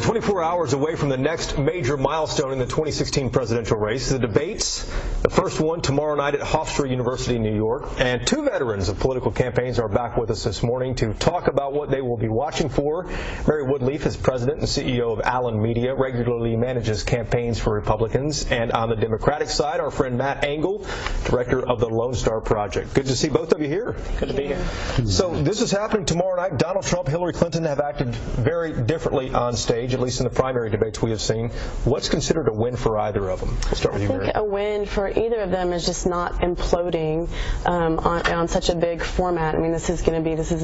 24 hours away from the next major milestone in the 2016 presidential race, the debates. The first one tomorrow night at Hofstra University in New York. And two veterans of political campaigns are back with us this morning to talk about what they will be watching for. Mary Woodleaf is president and CEO of Allen Media, regularly manages campaigns for Republicans. And on the Democratic side, our friend Matt Engel, director of the Lone Star Project. Good to see both of you here. Good to be here. So this is happening tomorrow night. Donald Trump, Hillary Clinton have acted very differently on stage, at least in the primary debates we have seen. What's considered a win for either of them? We'll start with you, Mary. I think a win for either of them is just not imploding on such a big format. I mean, this is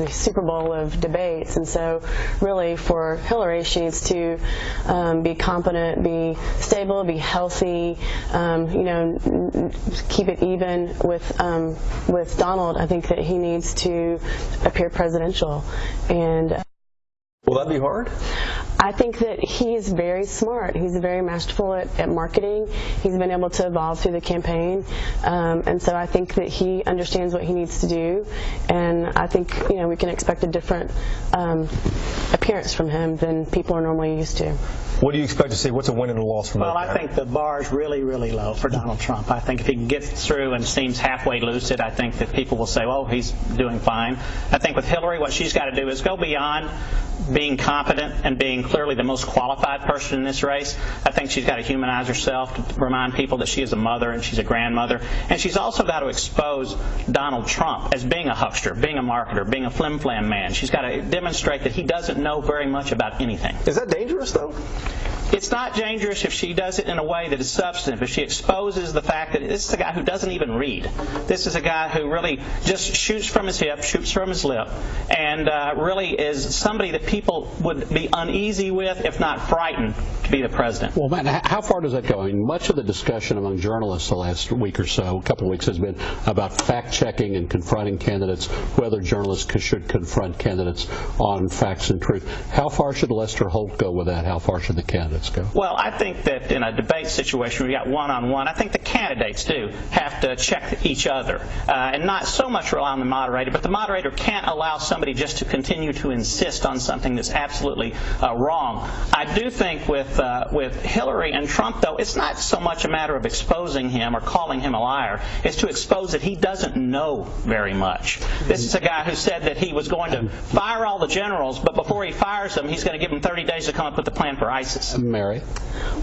a Super Bowl of debates, and so really for Hillary, she needs to be competent, be stable, be healthy, keep it even with Donald. I think that he needs to appear presidential. And will that be hard? I think that he's very smart. He's very masterful at marketing. He's been able to evolve through the campaign, and so I think that he understands what he needs to do. And I think we can expect a different appearance from him than people are normally used to. What do you expect to see? What's a win and a loss from that? Well, I think the bar is really, really low for Donald Trump. I think if he can get through and seems halfway lucid, I think that people will say, oh, he's doing fine. I think with Hillary, what she's got to do is go beyond being competent and being clearly the most qualified person in this race. I think she's got to humanize herself to remind people that she is a mother and she's a grandmother. And she's also got to expose Donald Trump as being a huckster, being a marketer, being a flim-flam man. She's got to demonstrate that he doesn't know very much about anything. Is that dangerous, though? It's not dangerous if she does it in a way that is substantive, if she exposes the fact that this is a guy who doesn't even read. This is a guy who really just shoots from his hip, shoots from his lip, and really is somebody that people would be uneasy with, if not frightened, to be the president. Well, Matt, how far does that go? I mean, much of the discussion among journalists the last week or so, a couple of weeks, has been about fact-checking and confronting candidates, whether journalists should confront candidates on facts and truth. How far should Lester Holt go with that? How far should the candidates go? Well, I think that in a debate situation where you got one-on-one, I think the candidates do have to check each other and not so much rely on the moderator, but the moderator can't allow somebody just to continue to insist on something that's absolutely wrong. I do think with Hillary and Trump, though, it's not so much a matter of exposing him or calling him a liar. It's to expose that he doesn't know very much. This is a guy who said that he was going to fire all the generals, but before he fires them, he's going to give them 30 days to come up with a plan for ISIS. Mary?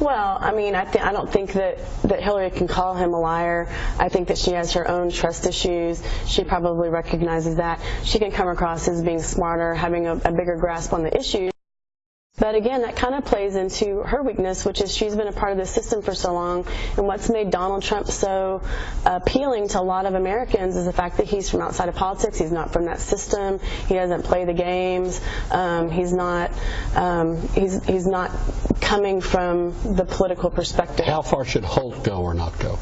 Well, I mean, I don't think that Hillary can call him a liar. I think that she has her own trust issues. She probably recognizes that. She can come across as being smarter, having a bigger grasp on the issues. But again, that kind of plays into her weakness, which is she's been a part of the system for so long. And what's made Donald Trump so appealing to a lot of Americans is the fact that he's from outside of politics. He's not from that system. He doesn't play the games. He's not coming from the political perspective. How far should Holt go or not go?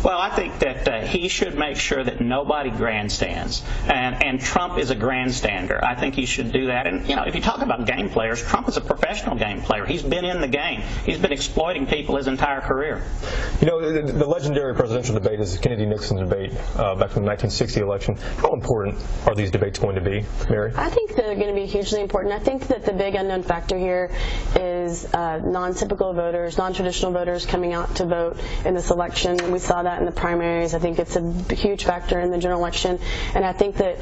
Well, I think that he should make sure that nobody grandstands, and Trump is a grandstander. I think he should do that. And if you talk about game players, Trump is a professional game player. He's been in the game. He's been exploiting people his entire career. The legendary presidential debate is the Kennedy-Nixon debate back from the 1960 election. How important are these debates going to be, Mary? I think they're going to be hugely important. I think that the big unknown factor here is non-typical voters, non-traditional voters coming out to vote in this election. We saw that in the primaries. I think it's a huge factor in the general election, and I think that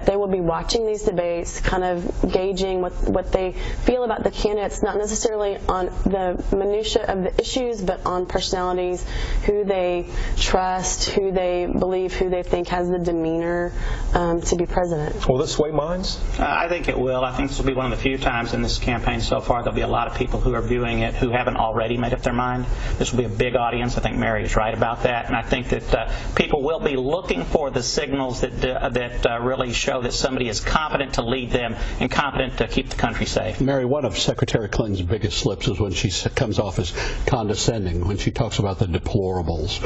they will be watching these debates, kind of gauging what they feel about the candidates, not necessarily on the minutia of the issues, but on personalities, who they trust, who they believe, who they think has the demeanor to be president. Will this sway minds? I think it will. I think this will be one of the few times in this campaign so far there'll be a lot of people who are viewing it who haven't already made up their mind. This will be a big audience. I think Mary is right about that. And I think that people will be looking for the signals that really show that somebody is competent to lead them and competent to keep the country safe. Mary, one of Secretary Clinton's biggest slips is when she comes off as condescending, when she talks about the deplorables.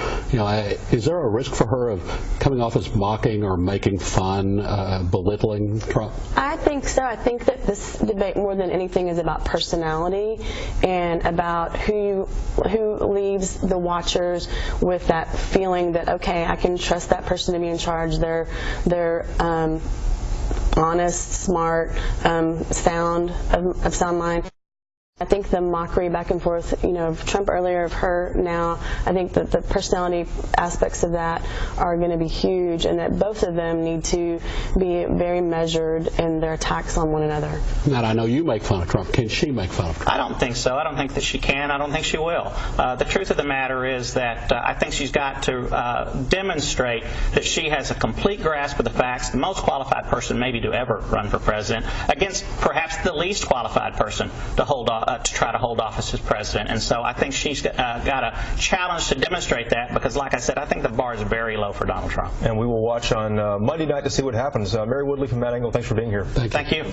Is there a risk for her of coming off as mocking or making fun, belittling Trump? I think so. I think that this debate, more than anything, is about personality and about who leaves the watchers with that feeling that, okay, I can trust that person to be in charge. They're honest, smart, sound mind. I think the mockery back and forth, of Trump earlier, of her now, I think that the personality aspects of that are going to be huge, and that both of them need to be very measured in their attacks on one another. Now, I know you make fun of Trump. Can she make fun of Trump? I don't think so. I don't think that she can. I don't think she will. The truth of the matter is that I think she's got to demonstrate that she has a complete grasp of the facts, the most qualified person maybe to ever run for president, against perhaps the least qualified person to try to hold office as president. And so I think she's got a challenge to demonstrate that, because, like I said, I think the bar is very low for Donald Trump. And we will watch on Monday night to see what happens. Mary Woodley from Mad Angle, thanks for being here. Thank you.